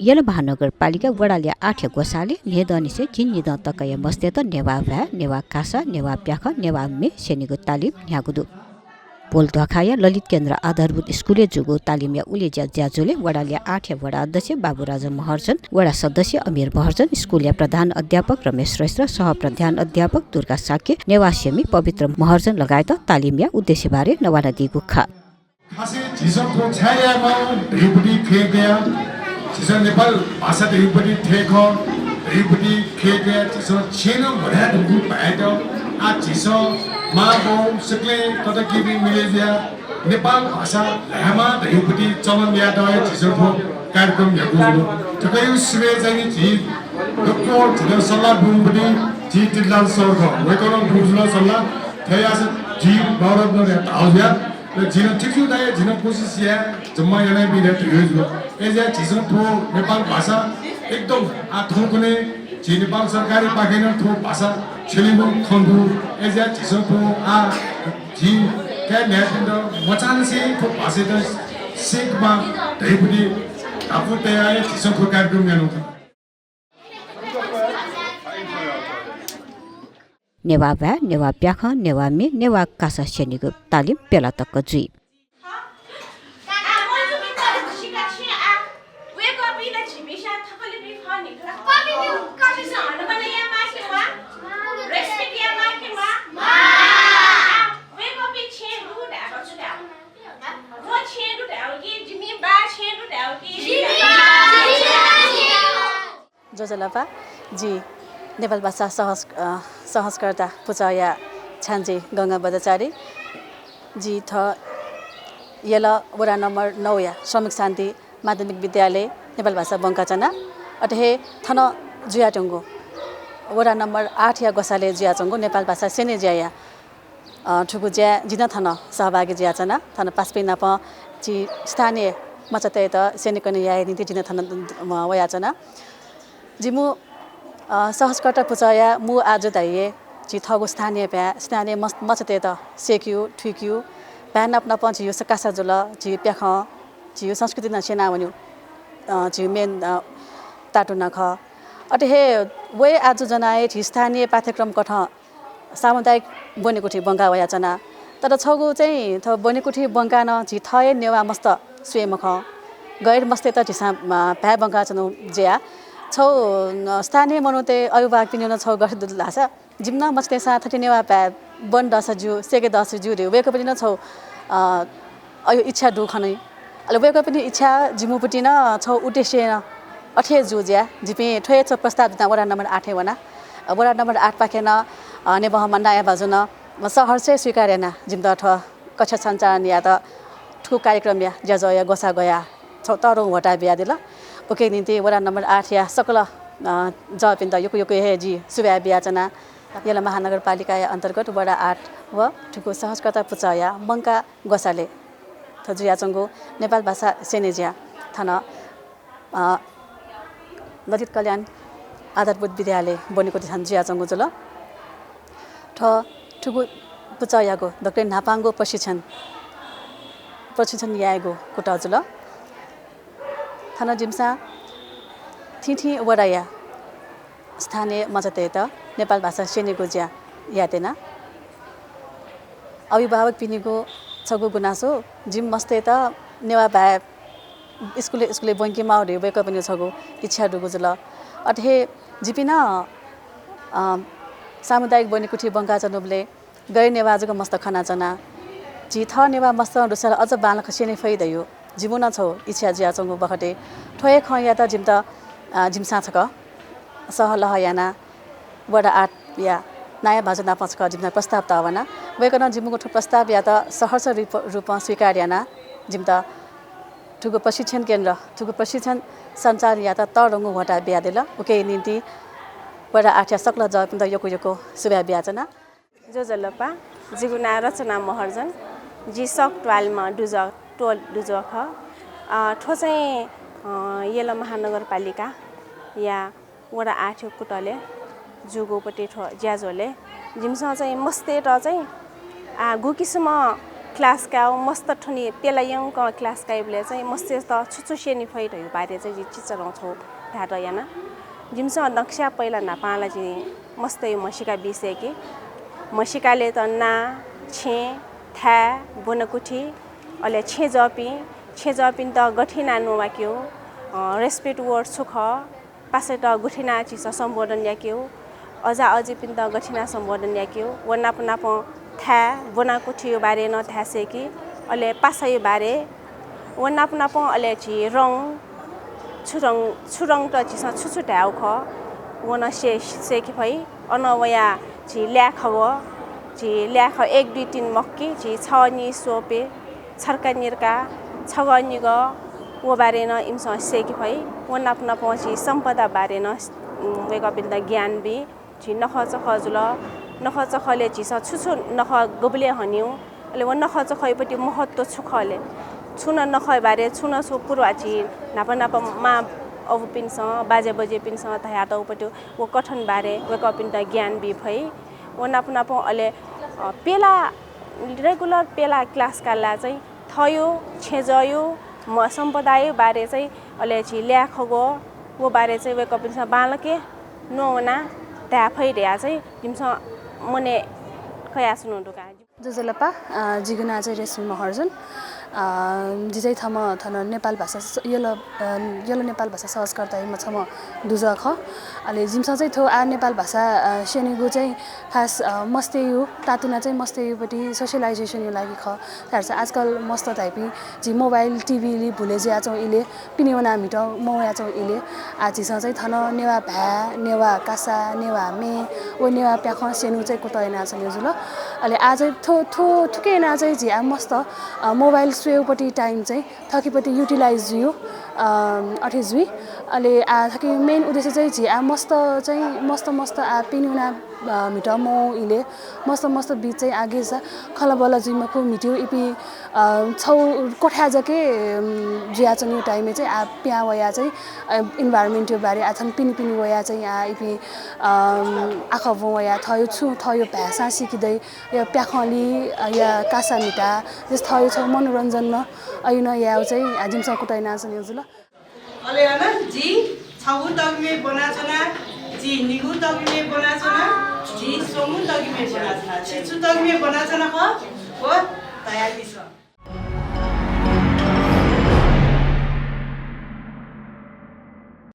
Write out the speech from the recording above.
यल महानगरपालिका वडाले 8 गोसाले नेदनिसे जिन निद तकय मस्ते त नेवा भा नेवा कासा नेवा प्याख नेवा मे सेनिगु तालिम न्यागुदु पोल ढखाया ललित केन्द्र आधारभूत स्कुले जुगु तालिम या उले ज्याजुले वडाले 8 वडा अध्यक्ष बाबुराज महर्जन वडा सदस्य अमीर महर्जन स्कुले प्रधान अध्यापक रमेश श्रेष्ठ सह प्रधान अध्यापक दुर्गा साके नेवा सेमी पवित्र महर्जन लगायत तालिम या उद्देश्य बारे नवाना दिगु खा खासै झिसको छायामा ढिउपटी फेक्या झिसो नेपाल भाषा ढिउपटी ठेक ढिउपटी फेक्या झिसो छेन भड्या ढुकु भएटो आ झिसो माबो सकले कतकिबी मिलेजिया नेपाल भाषा ल्यामा ढिउपटी चमन यादव झिसो कार्यक्रम हेर्नु ठकै सुबे चाहिँ झि डक्को झिसो सल्लाह बुमपटी झि तिलाल सरको वेकन बुझ्न सल्लाह थयास झि गौरव नरे ताउया जिन ठिक्यु दाय जिन कोसिसिया जम्मा yana बिना थियो एजा झिसो थो नेपाल भाषा एकदम आठौकुने झि नेपाल सरकारी पाकेन थो भाषा छेलिमो खंगु एजा झिसो थो आ झि क्या न्यापिन्द मचानसे थो भाषा त सिकमा ढैपुडी आफु तयार झिसो थो कार्यक्रम गर्नु नेवा भा नेवा प्याख नेवा मे नेवा कासा सेनिगु तालिम पेला तक जुई जोजलपा जी नेपाल भाषा सहजकर्ता पुचाया छान्जे गंगा बदाचारी जी थ यला वडा नम्बर 9 या श्रमिक शान्ति माध्यमिक विद्यालय नेपाल भाषा बङ्काचना अटहे थन जुयाटुङ्गो वडा नम्बर 8 या गोसाले जुयाचुङ्गो नेपाल भाषा सेने ज्याया ठुकु ज्या जिन थन सहभागी ज्याचना थन पास्पे नप जी स्थानीय मचते त सेनेकने या नीति जिन थन वयाचना जिमु सहजकर्ता पुचाया मु आज दाइए जी थगु स्थानीय मचते त सेक्यु ठुक्यु प्यान अपना पञ्च यो सकासा जुल जी प्याख जी संस्कृति न सेना वन्यु जी मेन ताटु नख अटे हे वे आज जनाए जी स्थानीय पाठ्यक्रम कठ सामुदायिक बनेकुठी बङ्गा वयाचना तर छगु चाहिँ थ बनेकुठी बङ्गा न जी थए नेवा मस्त स्वेमख गैर मस्ते त झिसा भ्या बङ्गा चनु ज्या छौ स्थानीय मनुते अयुवाक पिन्युन छौ गर्छ लासा जिम्ना मस्ते सा थति नेवा भ्या बन दस जु सेके दस जु रे वेको पनि न छौ अयो इच्छा दु खनै अले वेको पनि इच्छा जिमुपटी न छौ उद्देश्य न अठे जु ज्या जिपे ठोय छ प्रस्ताव जना वडा नम्बर 8 वना वडा नम्बर 8 पाकेन नेबह मन्डाया बाजुन सहर से स्वीकारेना जिम्दा ठ कक्षा सञ्चालन या त ठु कार्यक्रम या जजया गोसा गया छौ तरौ वटा बिया दिल ओके निते वडा नम्बर 8 या सकल जपिन्द यो हे जी सुब्या बियाचना यला महानगरपालिका अन्तर्गत वडा 8 व ठुको सहजकर्ता पुचाया बङ्का गोसाले थजुयाचंगो नेपाल भाषा सेनेजिया थन ललित कल्याण आधारभूत विद्यालय बनेको थान जुयाचंगो जुल ठ ठुको पुचायाको डाक्टर नापाङ्गो प्रशिक्षण यागो कुटा जुल थाना जिम्सा थिथि वडाया स्थानीय मचते त नेपाल भाषा सेनेको ज्या यातेना अभिभावक पिनिको छगु गुनासो जिम मस्ते त नेवा भा स्कुले बङ्कीमा रेबेको पनि छगु इच्छा डुगु जुल अथे जिपिना सामुदायिक बनेकुठी बङ्का चनुबले गै नेवाजको मस्त खाना चना जी थ नेवा मस्त रुसल अझ बाल खसेने फैदयो जिमुना छौ इच्छा ज्या चंगु बखटे ठोय ख या त जिम त जिमसा छक सहलह याना वडा 8 या नयाँ भाजना पछक जिमना प्रस्ताव त आवना वेकन जिमुको ठो प्रस्ताव या त सहर्ष रूप स्वीकार याना जिम त ठुगु प्रशिक्षण केन्द्र ठुगु प्रशिक्षण सञ्चार या त तरंगु वटा बिया देला ओके निति वडा 8 या सकल ज त योको सुब्या बियाचना जो जलपा जिगुना रचना महर्जन जी सक 12 मा टोल दुजख ठो चाहिँ यला महानगरपालिका या वडा 8 कुटले जुगोपटे ठो ज्याजोले जिमसँग चाहिँ मस्ते त चाहिँ गुकिसम क्लास का मस्त ठुनी पेलायङ क क्लास का इबले चाहिँ मस्ते त छुछु शेनी फै रह्यो बारे चाहिँ चिचरङ छौ धाट याना जिमस नक्शा पहिला नापाला जी मस्तै मसिका बिसे कि मसिकाले त ना छे था बनकुठी अले छे जपिन त गठिना नुवाक्यो रेस्पेक्ट वर्ड सुख पासे त गुठिना चिस सम्बोधन याक्यो अझा अझै पिन त गठिना सम्बोधन याक्यो वनाप नाप था बनाकुठी बारे न थासे कि अले पासै बारे वनाप नाप अले छि रङ छुरङ त चिस छुछु ढाउ ख वन से कि भई अनवया छि ल्याखव छि ल्याख 1 2 3 मक्की छि छ नि सोपे छर्का निरका छगनि ग वो बारे न इमस से कि भई वनाप नाप छि सम्पदा बारे न वेक बिन्द ज्ञान बि छि नख चखजुल नख चखले छि छुछु नख गबले हन्यु अले वन नख चखैपटि महत्व छुखले छुन नख बारे छुन सो पूर्वा छि नाप मा अब पिनस बाजे बजे पिनस तया त उपटो वो कठन बारे वेक पिन्द ज्ञान बि भई वनाप अले पेला रेगुलर पेला क्लास काला चाहिँ थयो छेजयो म सम्पदाय बारे चाहिँ अले छि ल्याखगो वो बारे चाहिँ वेक पिनस बालके नोना त्या फैरिया चाहिँ जिमस मने खया सुनु दुका जजलपा जिगुना चाहिँ रेशमी महर्जन जिजै थम थन नेपाल भाषा यलो नेपाल भाषा सहजकर्ता म छम दुज ख अले जिमसा चाहिँ थो आ नेपाल भाषा शेनिगु चाहिँ खास मस्तेयु तातुना चाहिँ मस्तेयुपट्टि सोशलाइजेसन यो लागि ख थार्छ आजकल मस्त टाइपी जि मोबाइल टिभी लि भुले जे आचौ इले पिनिवना मिट मया चौ इले आ जिसा चाहिँ थन नेवा भा नेवा कासा नेवा मे ओ नेवा प्याख शेनु चाहिँ कुतैना छ जुल अले आज थुके ना चाहिँ जि आ मस्त मोबाइल स्वेपट्टि टाइम चाहिँ थकीपट्टि युटिलाइज यो अठेजुई अले आ थकी मेन उद्देश्य चाहिँ जि आ मस्त आ पिनुना मिट मो इले मस्त बीच चाहिँ आगे छ खलबल जिमको मिट्यो इपि छौ कोठा जके जिया चाहिँ टाइम चाहिँ आ प्या वया चाहिँ इन्भाइरोमेन्ट यो बारे आछन पिनि वया चाहिँ आ इपि आख वया थयो भाषा सिकिदै या प्याखली या कासा मिटा जस थयो छ मनोरञ्जन न अयुन या चाहिँ जिमसा कुटाइना छ न्युजुल अले हैन जी छगु तगमे बनाछना जी निगु तगमे बनाछना जी सोमु तगमे बनाछना छिछु तगमे बनाछना हो तयारी छ